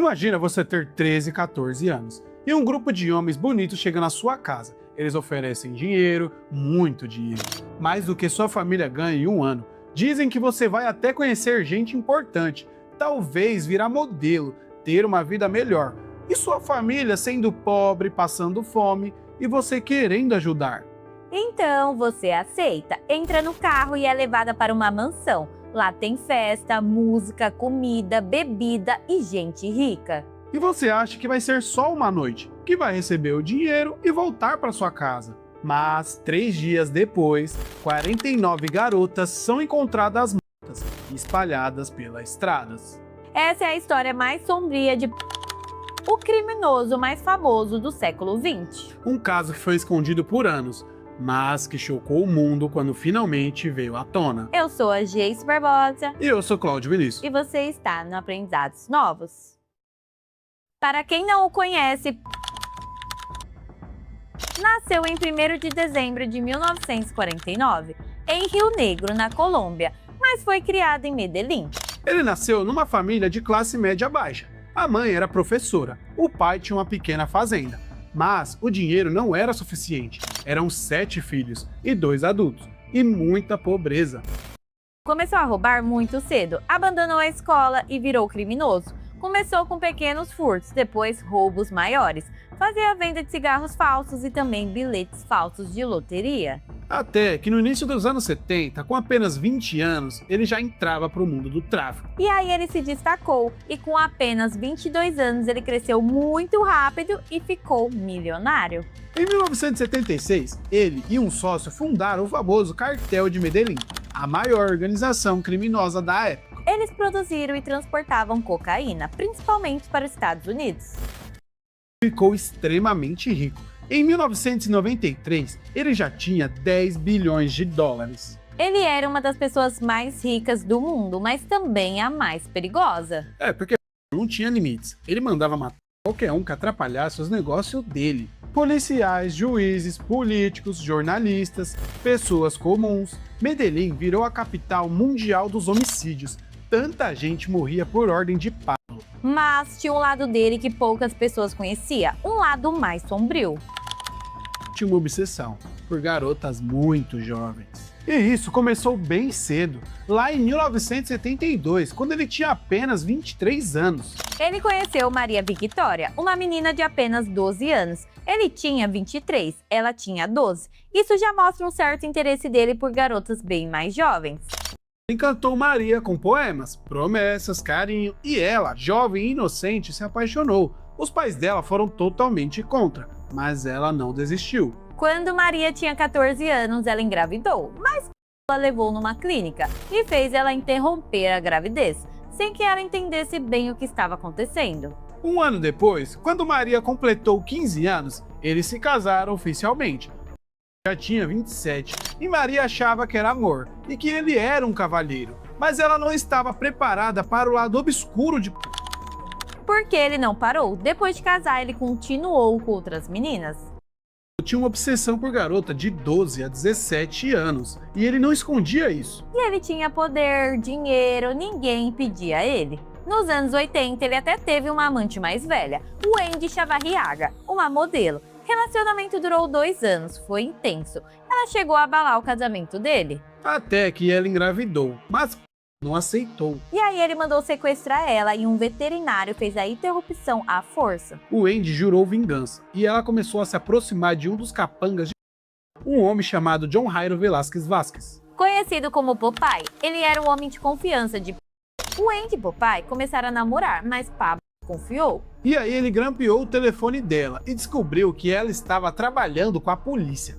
Imagina você ter 13, 14 anos e um grupo de homens bonitos chega na sua casa. Eles oferecem dinheiro, muito dinheiro, mais do que sua família ganha em um ano. Dizem que você vai até conhecer gente importante, talvez virar modelo, ter uma vida melhor. E sua família sendo pobre, passando fome e você querendo ajudar. Então você aceita, entra no carro e é levada para uma mansão. Lá tem festa, música, comida, bebida e gente rica. E você acha que vai ser só uma noite, que vai receber o dinheiro e voltar para sua casa. Mas 3 dias depois, 49 garotas são encontradas mortas e espalhadas pelas estradas. Essa é a história mais sombria de o criminoso mais famoso do século XX. Um caso que foi escondido por anos, mas que chocou o mundo quando finalmente veio à tona. Eu sou a Geice Barbosa. E eu sou Cláudio Vinícius. E você está no Aprendizados Novos. Para quem não o conhece, nasceu em 1º de dezembro de 1949, em Rio Negro, na Colômbia, mas foi criado em Medellín. Ele nasceu numa família de classe média baixa. A mãe era professora, o pai tinha uma pequena fazenda. Mas o dinheiro não era suficiente. Eram 7 filhos e 2 adultos, e muita pobreza. Começou a roubar muito cedo, abandonou a escola e virou criminoso. Começou com pequenos furtos, depois roubos maiores. Fazia a venda de cigarros falsos e também bilhetes falsos de loteria. Até que no início dos anos 70, com apenas 20 anos, ele já entrava para o mundo do tráfico. E aí ele se destacou e com apenas 22 anos ele cresceu muito rápido e ficou milionário. Em 1976, ele e um sócio fundaram o famoso Cartel de Medellín, a maior organização criminosa da época. Eles produziram e transportavam cocaína, principalmente para os Estados Unidos. Ficou extremamente rico. Em 1993, ele já tinha 10 bilhões de dólares. Ele era uma das pessoas mais ricas do mundo, mas também a mais perigosa. Porque não tinha limites. Ele mandava matar qualquer um que atrapalhasse os negócios dele. Policiais, juízes, políticos, jornalistas, pessoas comuns. Medellín virou a capital mundial dos homicídios. Tanta gente morria por ordem de Pablo. Mas tinha um lado dele que poucas pessoas conheciam, um lado mais sombrio. Tinha uma obsessão por garotas muito jovens. E isso começou bem cedo, lá em 1972, quando ele tinha apenas 23 anos. Ele conheceu Maria Victoria, uma menina de apenas 12 anos. Ele tinha 23, ela tinha 12. Isso já mostra um certo interesse dele por garotas bem mais jovens. Encantou Maria com poemas, promessas, carinho, e ela, jovem e inocente, se apaixonou. Os pais dela foram totalmente contra, mas ela não desistiu. Quando Maria tinha 14 anos, ela engravidou, mas ela levou numa clínica e fez ela interromper a gravidez, sem que ela entendesse bem o que estava acontecendo. Um ano depois, quando Maria completou 15 anos, eles se casaram oficialmente. Já tinha 27 e Maria achava que era amor e que ele era um cavalheiro, mas ela não estava preparada para o lado obscuro de Porque ele não parou. Depois de casar, ele continuou com outras meninas. Tinha uma obsessão por garota de 12 a 17 anos e ele não escondia isso. E ele tinha poder, dinheiro, ninguém impedia ele. Nos anos 80, ele até teve uma amante mais velha, Wendy Chavarriaga, uma modelo. O relacionamento durou 2 anos, foi intenso. Ela chegou a abalar o casamento dele. Até que ela engravidou, mas não aceitou. E aí ele mandou sequestrar ela e um veterinário fez a interrupção à força. O Wendy jurou vingança e ela começou a se aproximar de um dos capangas de um homem chamado John Jairo Velázquez Vázquez. Conhecido como Popeye, ele era um homem de confiança de Wendy e Popeye começaram a namorar, mas Pablo confiou. E aí ele grampeou o telefone dela e descobriu que ela estava trabalhando com a polícia.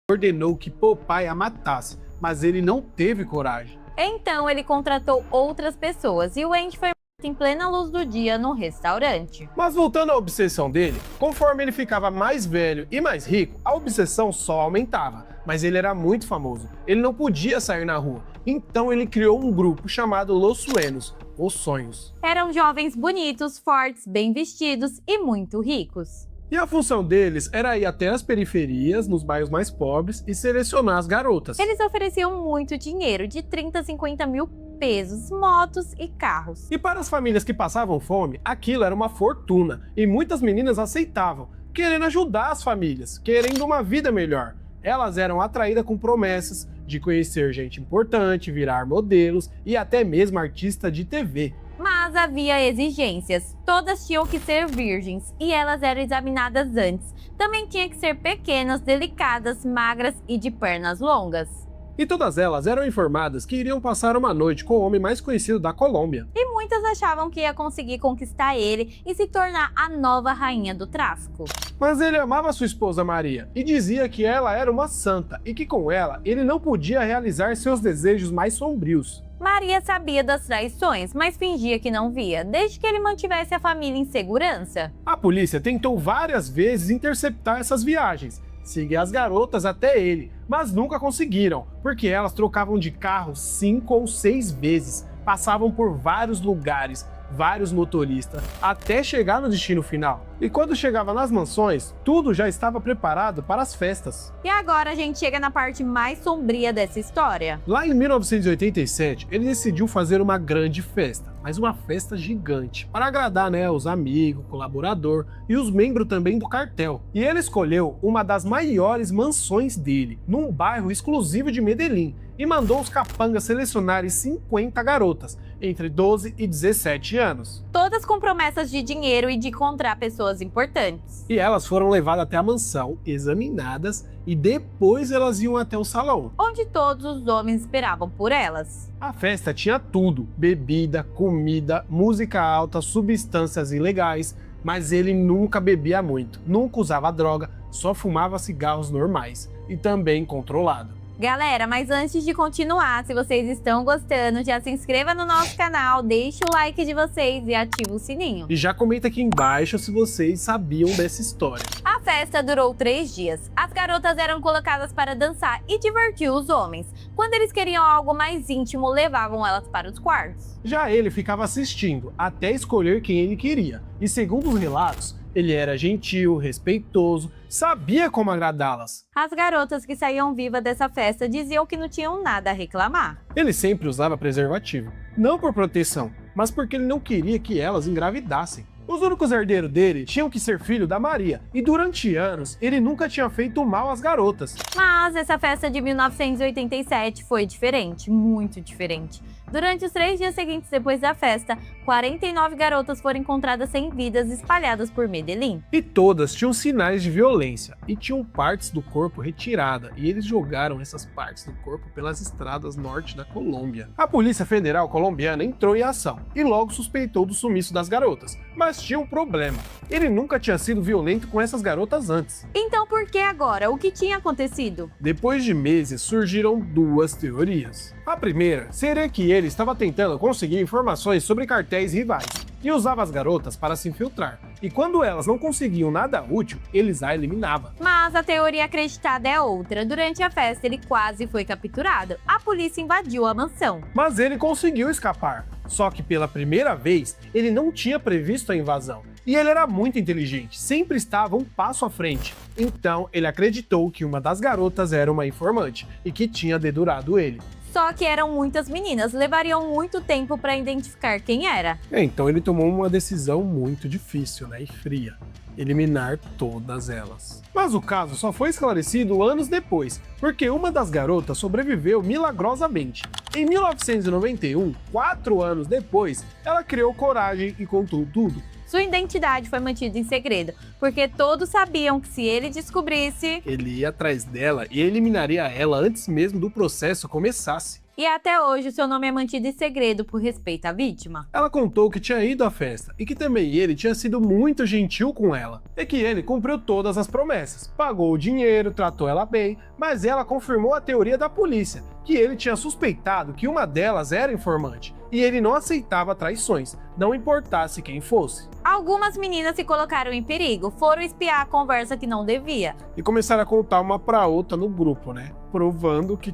Ordenou que Popeye a matasse, mas ele não teve coragem. Então ele contratou outras pessoas e o Wendy foi morto em plena luz do dia no restaurante. Mas voltando à obsessão dele, conforme ele ficava mais velho e mais rico, a obsessão só aumentava. Mas ele era muito famoso, ele não podia sair na rua. Então ele criou um grupo chamado Los Sueños, Os Sonhos. Eram jovens bonitos, fortes, bem vestidos e muito ricos. E a função deles era ir até as periferias, nos bairros mais pobres, e selecionar as garotas. Eles ofereciam muito dinheiro, de 30 a 50 mil pesos, motos e carros. E para as famílias que passavam fome, aquilo era uma fortuna, e muitas meninas aceitavam, querendo ajudar as famílias, querendo uma vida melhor. Elas eram atraídas com promessas de conhecer gente importante, virar modelos e até mesmo artista de TV. Mas havia exigências. Todas tinham que ser virgens e elas eram examinadas antes. Também tinha que ser pequenas, delicadas, magras e de pernas longas. E todas elas eram informadas que iriam passar uma noite com o homem mais conhecido da Colômbia. E muitas achavam que ia conseguir conquistar ele e se tornar a nova rainha do tráfico. Mas ele amava sua esposa Maria e dizia que ela era uma santa e que com ela ele não podia realizar seus desejos mais sombrios. Maria sabia das traições, mas fingia que não via, desde que ele mantivesse a família em segurança. A polícia tentou várias vezes interceptar essas viagens, seguir as garotas até ele, mas nunca conseguiram, porque elas trocavam de carro 5 ou 6 vezes, passavam por vários lugares, vários motoristas, até chegar no destino final. E quando chegava nas mansões, tudo já estava preparado para as festas. E agora a gente chega na parte mais sombria dessa história. Lá em 1987, ele decidiu fazer uma grande festa, mas uma festa gigante, para agradar, os amigos, o colaborador e os membros também do cartel. E ele escolheu uma das maiores mansões dele, num bairro exclusivo de Medellín, e mandou os capangas selecionarem 50 garotas, entre 12 e 17 anos. Todas com promessas de dinheiro e de encontrar pessoas importantes. E elas foram levadas até a mansão, examinadas, e depois elas iam até o salão, onde todos os homens esperavam por elas. A festa tinha tudo: bebida, comida, música alta, substâncias ilegais, mas ele nunca bebia muito, nunca usava droga, só fumava cigarros normais e também controlado. Galera, mas antes de continuar, se vocês estão gostando, já se inscreva no nosso canal, deixa o like de vocês e ativa o sininho. E já comenta aqui embaixo se vocês sabiam dessa história. A festa durou 3 dias. As garotas eram colocadas para dançar e divertir os homens. Quando eles queriam algo mais íntimo, levavam elas para os quartos. Já ele ficava assistindo, até escolher quem ele queria. E segundo os relatos, ele era gentil, respeitoso, sabia como agradá-las. As garotas que saíam vivas dessa festa diziam que não tinham nada a reclamar. Ele sempre usava preservativo, não por proteção, mas porque ele não queria que elas engravidassem. Os únicos herdeiros dele tinham que ser filho da Maria, e durante anos ele nunca tinha feito mal às garotas. Mas essa festa de 1987 foi diferente, muito diferente. Durante os 3 dias seguintes depois da festa, 49 garotas foram encontradas sem vidas espalhadas por Medellín. E todas tinham sinais de violência e tinham partes do corpo retirada, e eles jogaram essas partes do corpo pelas estradas norte da Colômbia. A Polícia Federal colombiana entrou em ação e logo suspeitou do sumiço das garotas, mas tinha um problema: ele nunca tinha sido violento com essas garotas antes. Então por que agora? O que tinha acontecido? Depois de meses surgiram 2 teorias. A primeira seria que ele estava tentando conseguir informações sobre cartéis rivais e usava as garotas para se infiltrar. E quando elas não conseguiam nada útil, eles a eliminavam. Mas a teoria acreditada é outra. Durante a festa, ele quase foi capturado. A polícia invadiu a mansão. Mas ele conseguiu escapar. Só que pela primeira vez, ele não tinha previsto a invasão. E ele era muito inteligente, sempre estava um passo à frente. Então, ele acreditou que uma das garotas era uma informante e que tinha dedurado ele. Só que eram muitas meninas, levariam muito tempo para identificar quem era. Então ele tomou uma decisão muito difícil, e fria: eliminar todas elas. Mas o caso só foi esclarecido anos depois, porque uma das garotas sobreviveu milagrosamente. Em 1991, 4 anos depois, ela criou coragem e contou tudo. Sua identidade foi mantida em segredo, porque todos sabiam que se ele descobrisse, ele ia atrás dela e eliminaria ela antes mesmo do processo começasse. E até hoje o seu nome é mantido em segredo por respeito à vítima. Ela contou que tinha ido à festa e que também ele tinha sido muito gentil com ela. E que ele cumpriu todas as promessas, pagou o dinheiro, tratou ela bem, mas ela confirmou a teoria da polícia, que ele tinha suspeitado que uma delas era informante. E ele não aceitava traições, não importasse quem fosse. Algumas meninas se colocaram em perigo, foram espiar a conversa que não devia. E começaram a contar uma pra outra no grupo, provando que,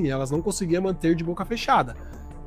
elas não conseguiam manter de boca fechada.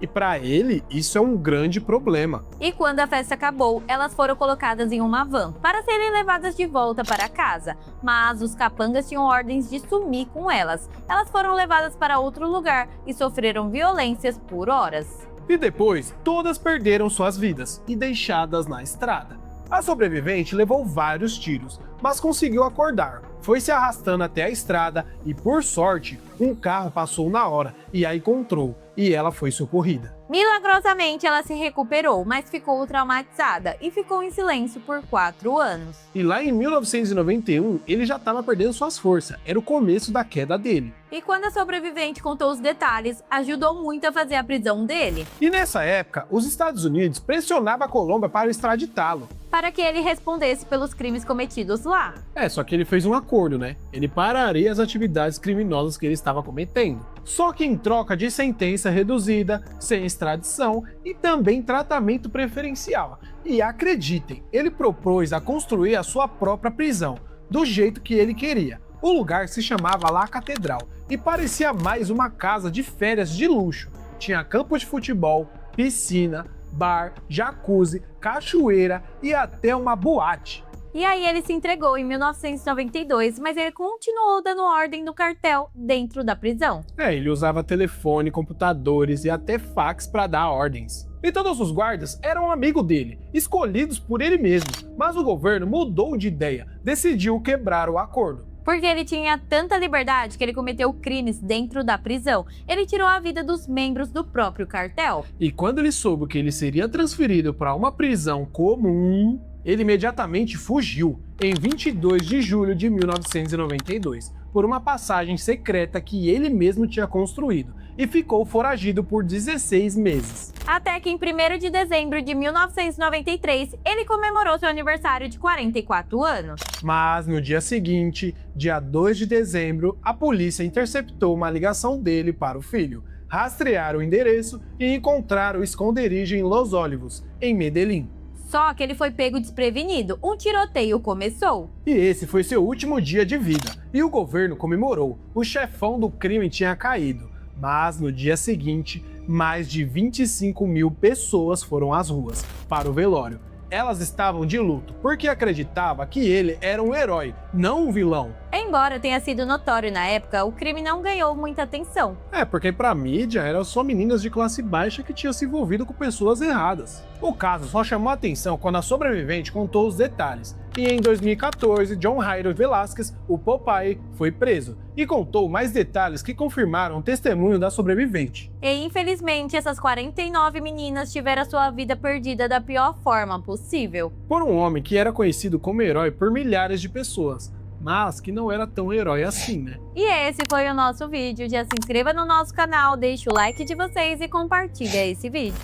E pra ele, isso é um grande problema. E quando a festa acabou, elas foram colocadas em uma van para serem levadas de volta para casa. Mas os capangas tinham ordens de sumir com elas. Elas foram levadas para outro lugar e sofreram violências por horas. E depois, todas perderam suas vidas e deixadas na estrada. A sobrevivente levou vários tiros, mas conseguiu acordar. Foi se arrastando até a estrada e, por sorte, um carro passou na hora e a encontrou, e ela foi socorrida. Milagrosamente, ela se recuperou, mas ficou traumatizada e ficou em silêncio por 4 anos. E lá em 1991, ele já estava perdendo suas forças, era o começo da queda dele. E quando a sobrevivente contou os detalhes, ajudou muito a fazer a prisão dele, E nessa época, os Estados Unidos pressionavam a Colômbia para extraditá-lo. para que ele respondesse pelos crimes cometidos lá. Só que ele fez um acordo, né? Ele pararia as atividades criminosas que ele estava cometendo. Só que em troca de sentença reduzida, sem extradição e também tratamento preferencial. E acreditem, ele propôs a construir a sua própria prisão, do jeito que ele queria. O lugar se chamava La Catedral e parecia mais uma casa de férias de luxo. Tinha campo de futebol, piscina, bar, jacuzzi, cachoeira e até uma boate. E aí ele se entregou em 1992, mas ele continuou dando ordem no cartel dentro da prisão. Ele usava telefone, computadores e até fax para dar ordens. E todos os guardas eram amigos dele, escolhidos por ele mesmo. Mas o governo mudou de ideia, decidiu quebrar o acordo. Porque ele tinha tanta liberdade que ele cometeu crimes dentro da prisão. Ele tirou a vida dos membros do próprio cartel. E quando ele soube que ele seria transferido para uma prisão comum, ele imediatamente fugiu, em 22 de julho de 1992, por uma passagem secreta que ele mesmo tinha construído, e ficou foragido por 16 meses. Até que em 1º de dezembro de 1993, ele comemorou seu aniversário de 44 anos. Mas no dia seguinte, dia 2 de dezembro, a polícia interceptou uma ligação dele para o filho, rastrearam o endereço e encontraram o esconderijo em Los Olivos, em Medellín. Só que ele foi pego desprevenido, um tiroteio começou. E esse foi seu último dia de vida, e o governo comemorou, o chefão do crime tinha caído. Mas no dia seguinte, mais de 25 mil pessoas foram às ruas para o velório. Elas estavam de luto porque acreditavam que ele era um herói, não um vilão. Embora tenha sido notório na época, o crime não ganhou muita atenção. Porque pra mídia eram só meninas de classe baixa que tinham se envolvido com pessoas erradas. O caso só chamou a atenção quando a sobrevivente contou os detalhes. E em 2014, John Jairo Velázquez, o Popeye, foi preso e contou mais detalhes que confirmaram o testemunho da sobrevivente. E infelizmente, essas 49 meninas tiveram sua vida perdida da pior forma possível. Por um homem que era conhecido como herói por milhares de pessoas, mas que não era tão herói assim, né? E esse foi o nosso vídeo. Já se inscreva no nosso canal, deixe o like de vocês e compartilha esse vídeo.